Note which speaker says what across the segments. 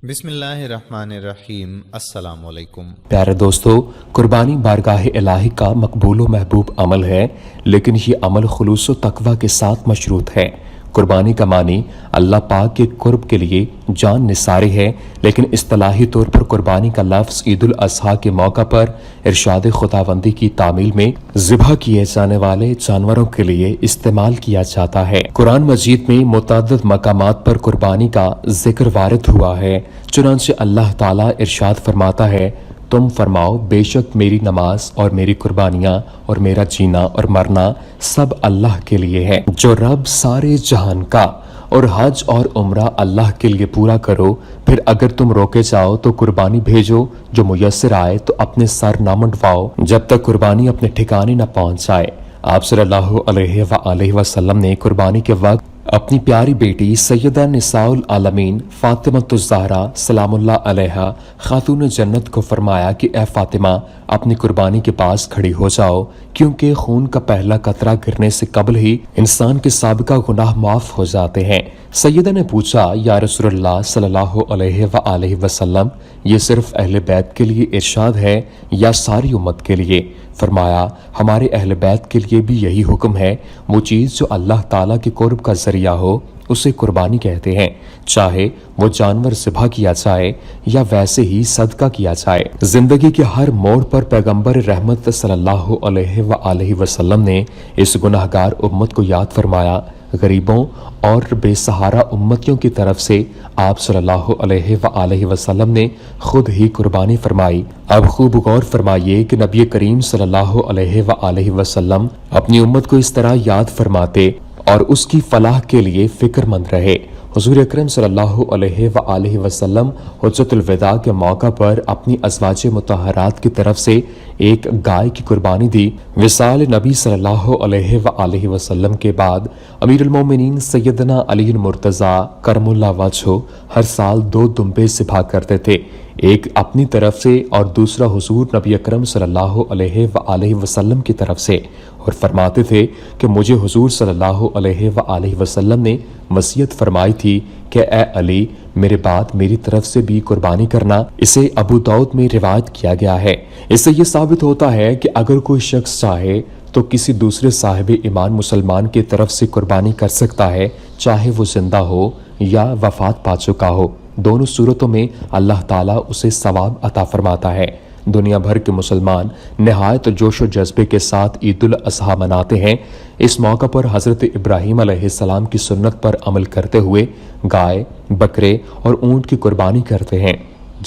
Speaker 1: بسم اللہ الرحمن الرحیم۔ السلام علیکم۔
Speaker 2: پیارے دوستو، قربانی بارگاہ الہی کا مقبول و محبوب عمل ہے، لیکن یہ عمل خلوص و تقوی کے ساتھ مشروط ہے۔ قربانی کا معنی اللہ پاک کے قرب کے لیے جان نثاری ہے، لیکن اصطلاحی طور پر قربانی کا لفظ عید الاضحیٰ کے موقع پر ارشاد خداوندی کی تعمیل میں ذبح کیے جانے والے جانوروں کے لیے استعمال کیا جاتا ہے۔ قرآن مجید میں متعدد مقامات پر قربانی کا ذکر وارد ہوا ہے، چنانچہ اللہ تعالیٰ ارشاد فرماتا ہے، تم فرماؤ بے شک میری نماز اور میری قربانیاں اور میرا جینا اور مرنا سب اللہ کے لیے ہے جو رب سارے جہان کا، اور حج اور عمرہ اللہ کے لیے پورا کرو، پھر اگر تم روکے جاؤ تو قربانی بھیجو، جو میسر آئے تو اپنے سر نہ منڈواؤ جب تک قربانی اپنے ٹھکانے نہ پہنچ جائے۔ آپ صلی اللہ علیہ وآلہ وسلم نے قربانی کے وقت اپنی پیاری بیٹی سیدہ نساء العالمین فاطمہ الزہرا سلام اللہ علیہا خاتون جنت کو فرمایا کہ اے فاطمہ، اپنی قربانی کے پاس کھڑی ہو جاؤ، کیونکہ خون کا پہلا قطرہ گرنے سے قبل ہی انسان کے سابقہ گناہ معاف ہو جاتے ہیں۔ سیدہ نے پوچھا، یا رسول اللہ صلی اللہ علیہ وآلہ وسلم، یہ صرف اہل بیت کے لیے ارشاد ہے یا ساری امت کے لیے؟ فرمایا، ہمارے اہل بیت کے لیے بھی یہی حکم ہے، وہ چیز جو اللہ تعالیٰ کے قرب کا ذریعہ ہو اسے قربانی کہتے ہیں، چاہے وہ جانور ذبح کیا جائے یا ویسے ہی صدقہ کیا جائے۔ زندگی کے ہر موڑ پر پیغمبر رحمت صلی اللہ علیہ وآلہ وسلم نے اس گناہگار امت کو یاد فرمایا۔ غریبوں اور بے سہارا امتیوں کی طرف سے آپ صلی اللہ علیہ وآلہ وسلم نے خود ہی قربانی فرمائی۔ اب خوب غور فرمائیے کہ نبی کریم صلی اللہ علیہ وآلہ وسلم اپنی امت کو اس طرح یاد فرماتے اور اس کی فلاح کے لیے فکر مند رہے۔ حضور اکرم صلی اللہ علیہ وآلہ وسلم حجۃ الوداع کے موقع پر اپنی ازواج مطہرات کی طرف سے ایک گائے کی قربانی دی۔ وصال نبی صلی اللہ علیہ وآلہ وسلم کے بعد امیر المومنین سیدنا علی المرتضیٰ کرم اللہ وجہہ ہر سال 2 دمبے ذبح کرتے تھے، ایک اپنی طرف سے اور دوسرا حضور نبی اکرم صلی اللہ علیہ وآلہ وسلم کی طرف سے، اور فرماتے تھے کہ مجھے حضور صلی اللہ علیہ وآلہ وسلم نے وصیت فرمائی تھی کہ اے علی، میرے بعد میری طرف سے بھی قربانی کرنا۔ اسے ابو داؤد میں روایت کیا گیا ہے۔ اس سے یہ ثابت ہوتا ہے کہ اگر کوئی شخص چاہے تو کسی دوسرے صاحب ایمان مسلمان کی طرف سے قربانی کر سکتا ہے، چاہے وہ زندہ ہو یا وفات پا چکا ہو۔ دونوں صورتوں میں اللہ تعالیٰ اسے ثواب عطا فرماتا ہے۔ دنیا بھر کے مسلمان نہایت جوش و جذبے کے ساتھ عید الاضحیٰ مناتے ہیں۔ اس موقع پر حضرت ابراہیم علیہ السلام کی سنت پر عمل کرتے ہوئے گائے، بکرے اور اونٹ کی قربانی کرتے ہیں۔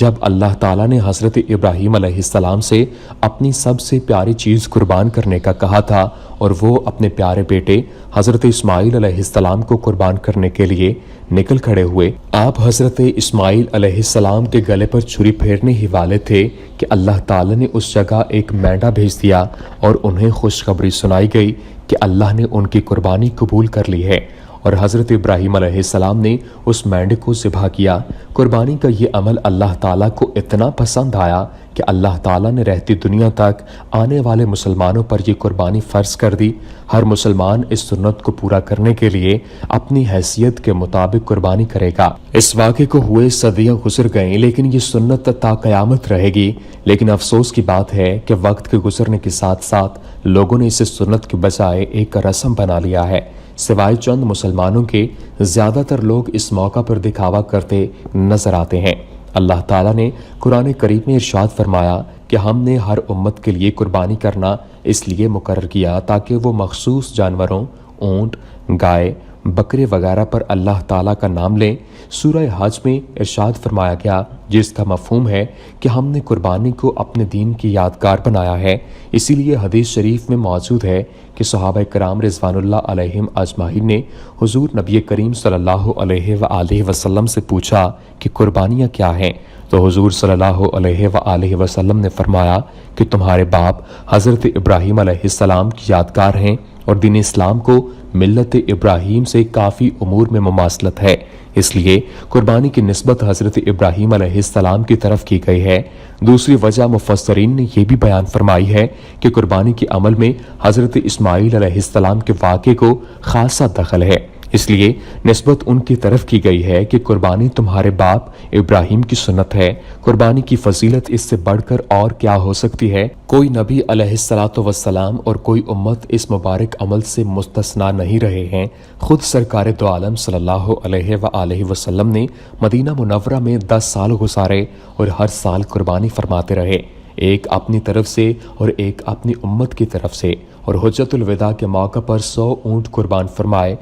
Speaker 2: جب اللہ تعالیٰ نے حضرت ابراہیم علیہ السلام سے اپنی سب سے پیاری چیز قربان کرنے کا کہا تھا اور وہ اپنے پیارے بیٹے حضرت اسماعیل علیہ السلام کو قربان کرنے کے لیے نکل کھڑے ہوئے، آپ حضرت اسماعیل علیہ السلام کے گلے پر چھری پھیرنے ہی والے تھے کہ اللہ تعالیٰ نے اس جگہ ایک مینڈا بھیج دیا اور انہیں خوشخبری سنائی گئی کہ اللہ نے ان کی قربانی قبول کر لی ہے، اور حضرت ابراہیم علیہ السلام نے اس مینڈے کو ذبح کیا۔ قربانی کا یہ عمل اللہ تعالیٰ کو اتنا پسند آیا کہ اللہ تعالیٰ نے رہتی دنیا تک آنے والے مسلمانوں پر یہ قربانی فرض کر دی۔ ہر مسلمان اس سنت کو پورا کرنے کے لیے اپنی حیثیت کے مطابق قربانی کرے گا۔ اس واقعے کو ہوئے صدیاں گزر گئیں، لیکن یہ سنت تا قیامت رہے گی۔ لیکن افسوس کی بات ہے کہ وقت کے گزرنے کے ساتھ ساتھ لوگوں نے اسے سنت کے بجائے ایک رسم بنا لیا ہے۔ سوائے چند مسلمانوں کے زیادہ تر لوگ اس موقع پر دکھاوا کرتے نظر آتے ہیں۔ اللہ تعالیٰ نے قرآن کریم میں ارشاد فرمایا کہ ہم نے ہر امت کے لیے قربانی کرنا اس لیے مقرر کیا تاکہ وہ مخصوص جانوروں، اونٹ، گائے، بکرے وغیرہ پر اللہ تعالیٰ کا نام لیں۔ سورہ حج میں ارشاد فرمایا گیا، جس کا مفہوم ہے کہ ہم نے قربانی کو اپنے دین کی یادگار بنایا ہے۔ اسی لیے حدیث شریف میں موجود ہے کہ صحابہ کرام رضوان اللہ علیہم اجمعین نے حضور نبی کریم صلی اللہ علیہ وآلہ وسلم سے پوچھا کہ قربانیاں کیا ہیں، تو حضور صلی اللہ علیہ وآلہ وسلم نے فرمایا کہ تمہارے باپ حضرت ابراہیم علیہ السلام کی یادگار ہیں، اور دین اسلام کو ملت ابراہیم سے کافی امور میں مماثلت ہے، اس لیے قربانی کی نسبت حضرت ابراہیم علیہ السلام کی طرف کی گئی ہے۔ دوسری وجہ مفسرین نے یہ بھی بیان فرمائی ہے کہ قربانی کے عمل میں حضرت اسماعیل علیہ السلام کے واقعے کو خاصا دخل ہے۔ اس لیے نسبت ان کی طرف کی گئی ہے کہ قربانی تمہارے باپ ابراہیم کی سنت ہے۔ قربانی کی فضیلت اس سے بڑھ کر اور کیا ہو سکتی ہے؟ کوئی نبی علیہ الصلوۃ والسلام اور کوئی امت اس مبارک عمل سے مستثنا نہیں رہے ہیں۔ خود سرکار دو عالم صلی اللہ علیہ وآلہ وسلم نے مدینہ منورہ میں 10 سال گزارے اور ہر سال قربانی فرماتے رہے، ایک اپنی طرف سے اور ایک اپنی امت کی طرف سے، اور حجۃ الوداع کے موقع پر 100 اونٹ قربان فرمائے۔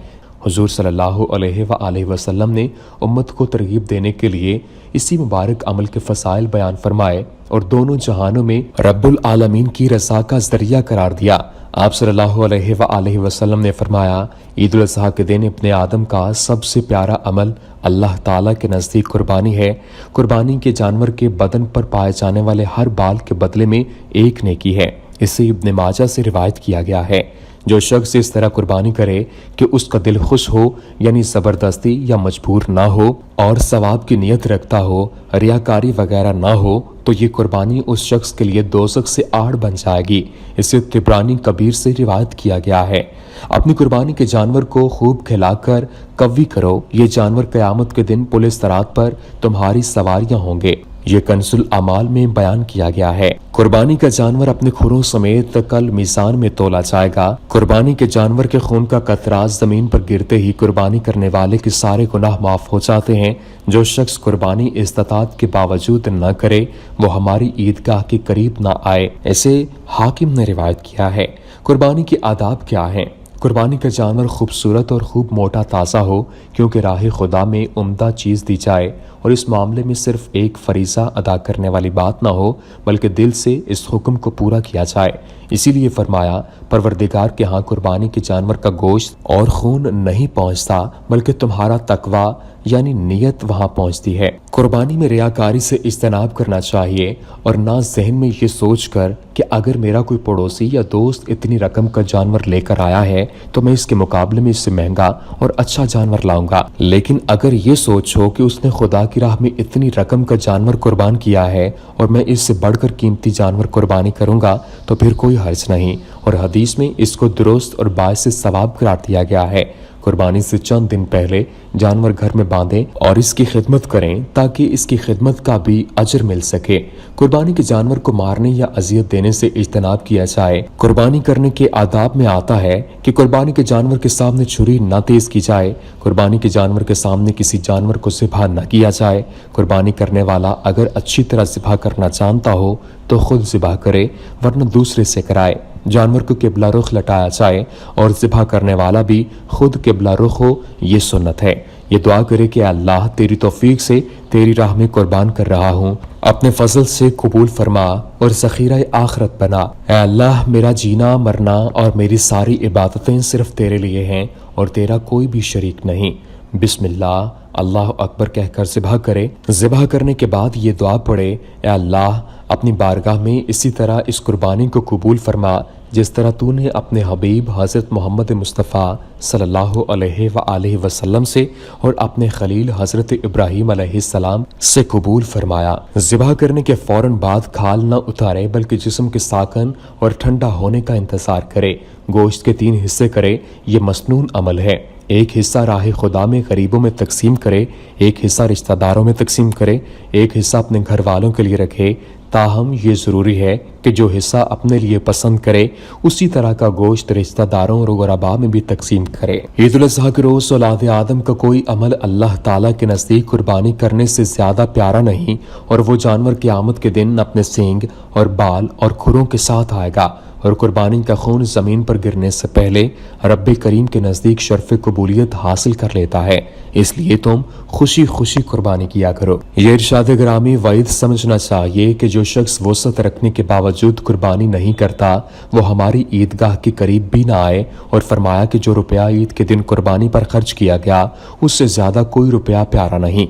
Speaker 2: حضور صلی اللہ علیہ وآلہ وسلم نے امت کو ترغیب دینے کے لیے اسی مبارک عمل کے فضائل بیان فرمائے اور دونوں جہانوں میں رب العالمین کی رضا کا ذریعہ قرار دیا۔ آپ صلی اللہ علیہ وآلہ وسلم نے فرمایا، عید الاضحیٰ کے دن ابن آدم کا سب سے پیارا عمل اللہ تعالیٰ کے نزدیک قربانی ہے۔ قربانی کے جانور کے بدن پر پائے جانے والے ہر بال کے بدلے میں ایک نیکی ہے۔ اسے ابن ماجہ سے روایت کیا گیا ہے۔ جو شخص اس طرح قربانی کرے کہ اس کا دل خوش ہو، یعنی زبردستی یا مجبور نہ ہو، اور ثواب کی نیت رکھتا ہو، ریاکاری وغیرہ نہ ہو، تو یہ قربانی اس شخص کے لیے دوزخ سے آڑ بن جائے گی۔ اسے طبرانی کبیر سے روایت کیا گیا ہے۔ اپنی قربانی کے جانور کو خوب کھلا کر قوی کرو، یہ جانور قیامت کے دن پل صراط پر تمہاری سواریاں ہوں گے۔ یہ کنز الاعمال میں بیان کیا گیا ہے۔ قربانی کا جانور اپنے کھروں سمیت کل میزان میں تولا جائے گا۔ قربانی کے جانور کے خون کا قطرہ زمین پر گرتے ہی قربانی کرنے والے کے سارے گناہ معاف ہو جاتے ہیں۔ جو شخص قربانی استطاعت کے باوجود نہ کرے وہ ہماری عیدگاہ کے قریب نہ آئے، ایسے حاکم نے روایت کیا ہے۔ قربانی کے آداب کیا ہیں؟ قربانی کا جانور خوبصورت اور خوب موٹا تازہ ہو، کیونکہ راہ خدا میں عمدہ چیز دی جائے، اور اس معاملے میں صرف ایک فریضہ ادا کرنے والی بات نہ ہو بلکہ دل سے اس حکم کو پورا کیا جائے۔ اسی لیے فرمایا، پروردگار کے ہاں قربانی کے جانور کا گوشت اور خون نہیں پہنچتا بلکہ تمہارا تقوی یعنی نیت وہاں پہنچتی ہے۔ قربانی میں ریاکاری سے اجتناب کرنا چاہیے، اور نہ ذہن میں یہ سوچ کر کہ اگر میرا کوئی پڑوسی یا دوست اتنی رقم کا جانور لے کر آیا ہے تو میں اس کے مقابلے میں اس سے مہنگا اور اچھا جانور لاؤں گا۔ لیکن اگر یہ سوچ ہو کہ اس نے خدا کی راہ میں اتنی رقم کا جانور قربان کیا ہے اور میں اس سے بڑھ کر قیمتی جانور قربانی کروں گا تو پھر کوئی حرج نہیں، اور حدیث میں اس کو درست اور باعث ثواب قرار دیا گیا ہے۔ قربانی سے چند دن پہلے جانور گھر میں باندھیں اور اس کی خدمت کریں تاکہ اس کی خدمت کا بھی اجر مل سکے۔ قربانی کے جانور کو مارنے یا اذیت دینے سے اجتناب کیا جائے۔ قربانی کرنے کے آداب میں آتا ہے کہ قربانی کے جانور کے سامنے چھری نہ تیز کی جائے۔ قربانی کے جانور کے سامنے کسی جانور کو ذبح نہ کیا جائے۔ قربانی کرنے والا اگر اچھی طرح ذبح کرنا جانتا ہو تو خود ذبح کرے، ورنہ دوسرے سے کرائے۔ جانور کو قبلہ رخ لٹایا جائے اور ذبح کرنے والا بھی خود قبلہ رخ ہو، یہ سنت ہے۔ یہ دعا کرے کہ اللہ تیری توفیق سے تیری راہ میں قربان کر رہا ہوں، اپنے فضل سے قبول فرما اور ذخیرہ آخرت بنا۔ اے اللہ، میرا جینا مرنا اور میری ساری عبادتیں صرف تیرے لیے ہیں اور تیرا کوئی بھی شریک نہیں۔ بسم اللہ، اللہ اکبر کہہ کر ذبح کرے۔ ذبح کرنے کے بعد یہ دعا پڑھے، اے اللہ اپنی بارگاہ میں اسی طرح اس قربانی کو قبول فرما جس طرح تو نے اپنے حبیب حضرت محمد مصطفیٰ صلی اللہ علیہ وآلہ وسلم سے اور اپنے خلیل حضرت ابراہیم علیہ السلام سے قبول فرمایا۔ ذبح کرنے کے فوراً بعد کھال نہ اتارے بلکہ جسم کے ساکن اور ٹھنڈا ہونے کا انتظار کرے۔ گوشت کے 3 حصے کرے، یہ مسنون عمل ہے۔ ایک حصہ راہ خدا میں غریبوں میں تقسیم کرے، ایک حصہ رشتہ داروں میں تقسیم کرے، ایک حصہ اپنے گھر والوں کے لیے رکھے۔ تاہم یہ ضروری ہے کہ جو حصہ اپنے لیے پسند کرے اسی طرح کا گوشت رشتہ داروں اور غرباء میں بھی تقسیم کرے۔ عید الاضحیٰ کے روز اولاد آدم کا کوئی عمل اللہ تعالیٰ کے نزدیک قربانی کرنے سے زیادہ پیارا نہیں، اور وہ جانور قیامت کے دن اپنے سینگ اور بال اور کھروں کے ساتھ آئے گا، اور قربانی کا خون زمین پر گرنے سے پہلے رب کریم کے نزدیک شرف قبولیت حاصل کر لیتا ہے۔ اس لیے تم خوشی خوشی قربانی کیا کرو۔ یہ ارشاد گرامی وعید سمجھنا چاہیے کہ جو شخص وسعت رکھنے کے باوجود قربانی نہیں کرتا وہ ہماری عیدگاہ کے قریب بھی نہ آئے، اور فرمایا کہ جو روپیہ عید کے دن قربانی پر خرچ کیا گیا اس سے زیادہ کوئی روپیہ پیارا نہیں۔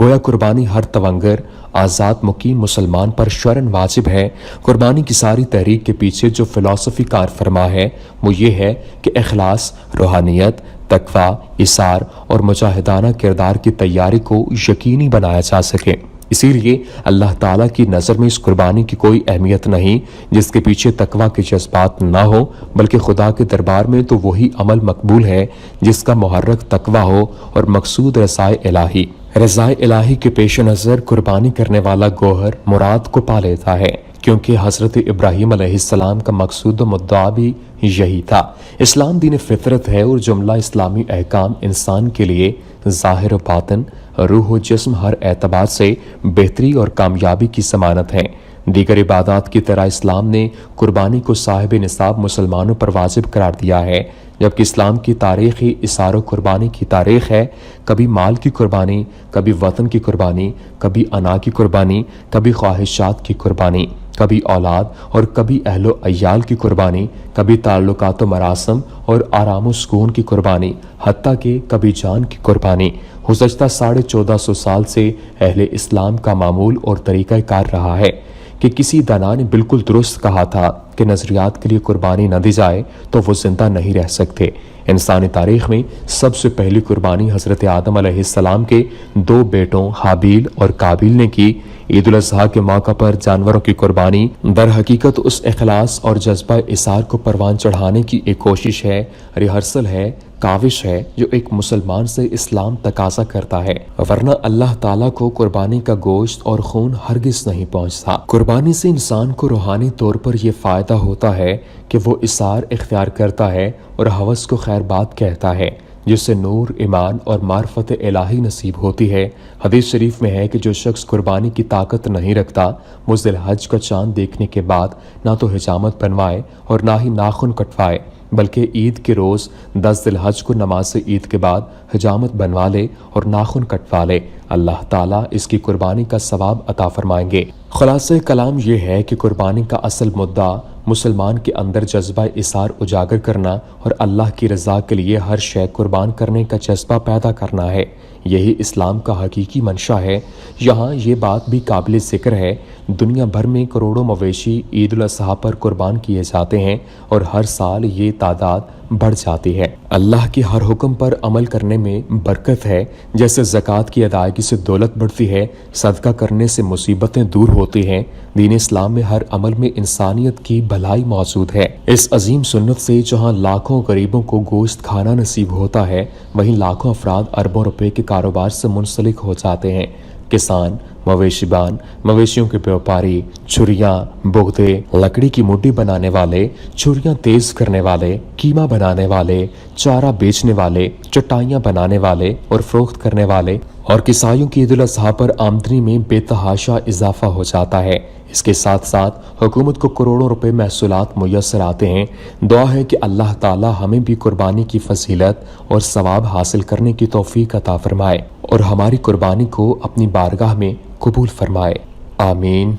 Speaker 2: گویا قربانی ہر تونگر آزاد مقیم مسلمان پر شرعاً واجب ہے۔ قربانی کی ساری تحریک کے پیچھے جو فلسفی کار فرما ہے وہ یہ ہے کہ اخلاص، روحانیت، تقوی، اثار اور مجاہدانہ کردار کی تیاری کو یقینی بنایا جا سکے۔ اسی لیے اللہ تعالیٰ کی نظر میں اس قربانی کی کوئی اہمیت نہیں جس کے پیچھے تقویٰ کے جذبات نہ ہو، بلکہ خدا کے دربار میں تو وہی عمل مقبول ہے جس کا محرک تقویٰ ہو اور مقصود رضائے الہی۔ رضائے الہی کے پیش نظر قربانی کرنے والا گوہر مراد کو پا لیتا ہے، کیونکہ حضرت ابراہیم علیہ السلام کا مقصود و مدعا بھی یہی تھا۔ اسلام دین فطرت ہے اور جملہ اسلامی احکام انسان کے لیے ظاہر و باطن، روح و جسم ہر اعتبار سے بہتری اور کامیابی کی ضمانت ہے۔ دیگر عبادات کی طرح اسلام نے قربانی کو صاحب نصاب مسلمانوں پر واجب قرار دیا ہے، جبکہ اسلام کی تاریخ ہی اثار و قربانی کی تاریخ ہے۔ کبھی مال کی قربانی، کبھی وطن کی قربانی، کبھی انا کی قربانی، کبھی خواہشات کی قربانی، کبھی اولاد اور کبھی اہل و عیال کی قربانی، کبھی تعلقات و مراسم اور آرام و سکون کی قربانی، حتیٰ کہ کبھی جان کی قربانی۔ گزشتہ 1450 سال سے اہل اسلام کا معمول اور طریقہ کار رہا ہے کہ کسی دانا نے بالکل درست کہا تھا کہ نظریات کے لیے قربانی نہ دی جائے تو وہ زندہ نہیں رہ سکتے۔ انسانی تاریخ میں سب سے پہلی قربانی حضرت آدم علیہ السلام کے 2 بیٹوں حابیل اور قابیل نے کی۔ عید الاضحیٰ کے موقع پر جانوروں کی قربانی در حقیقت اس اخلاص اور جذبہ اثار کو پروان چڑھانے کی ایک کوشش ہے، ریہرسل ہے، کاوش ہے جو ایک مسلمان سے اسلام تقاضا کرتا ہے، ورنہ اللہ تعالیٰ کو قربانی کا گوشت اور خون ہرگز نہیں پہنچتا۔ قربانی سے انسان کو روحانی طور پر یہ فائدہ ہوتا ہے کہ وہ اثار اختیار کرتا ہے اور ہوس کو خیر بات کہتا ہے، جس سے نور، ایمان اور معرفت الہی نصیب ہوتی ہے۔ حدیث شریف میں ہے کہ جو شخص قربانی کی طاقت نہیں رکھتا وہ ذی الحج کا چاند دیکھنے کے بعد نہ تو حجامت بنوائے اور نہ ہی ناخن کٹوائے، بلکہ عید کے روز 10 ذی الحج کو نماز عید کے بعد حجامت بنوا لے اور ناخن کٹوا لے، اللہ تعالیٰ اس کی قربانی کا ثواب عطا فرمائیں گے۔ خلاصہ کلام یہ ہے کہ قربانی کا اصل مدعا مسلمان کے اندر جذبہ اثار اجاگر کرنا اور اللہ کی رضا کے لیے ہر شے قربان کرنے کا جذبہ پیدا کرنا ہے۔ یہی اسلام کا حقیقی منشا ہے۔ یہاں یہ بات بھی قابل ذکر ہے، دنیا بھر میں کروڑوں مویشی عید الاضحیٰ پر قربان کیے جاتے ہیں اور ہر سال یہ تعداد بڑھ جاتی ہے۔ اللہ کے ہر حکم پر عمل کرنے میں برکت ہے، جیسے زکوٰۃ کی ادائیگی سے دولت بڑھتی ہے، صدقہ کرنے سے مصیبتیں دور ہوتی ہیں۔ دین اسلام میں ہر عمل میں انسانیت کی بھلائی موجود ہے۔ اس عظیم سنت سے جہاں لاکھوں غریبوں کو گوشت کھانا نصیب ہوتا ہے، وہیں لاکھوں افراد اربوں روپے کے کاروبار سے منسلک ہو جاتے ہیں۔ کسان، مویشی بان، مویشیوں کے بیوپاری، چھریاں، بغدے، لکڑی کی مڈی بنانے والے، چھریاں تیز کرنے والے، قیمہ بنانے والے، چارہ بیچنے والے، چٹائیاں بنانے والے اور فروخت کرنے والے اور کسائیوں کی عید الاضحیٰ پر آمدنی میں بے تحاشا اضافہ ہو جاتا ہے۔ اس کے ساتھ ساتھ حکومت کو کروڑوں روپے محصولات میسر آتے ہیں۔ دعا ہے کہ اللہ تعالی ہمیں بھی قربانی کی فضیلت اور ثواب حاصل کرنے کی توفیق عطا فرمائے اور ہماری قربانی کو اپنی بارگاہ میں قبول فرمائے، آمین۔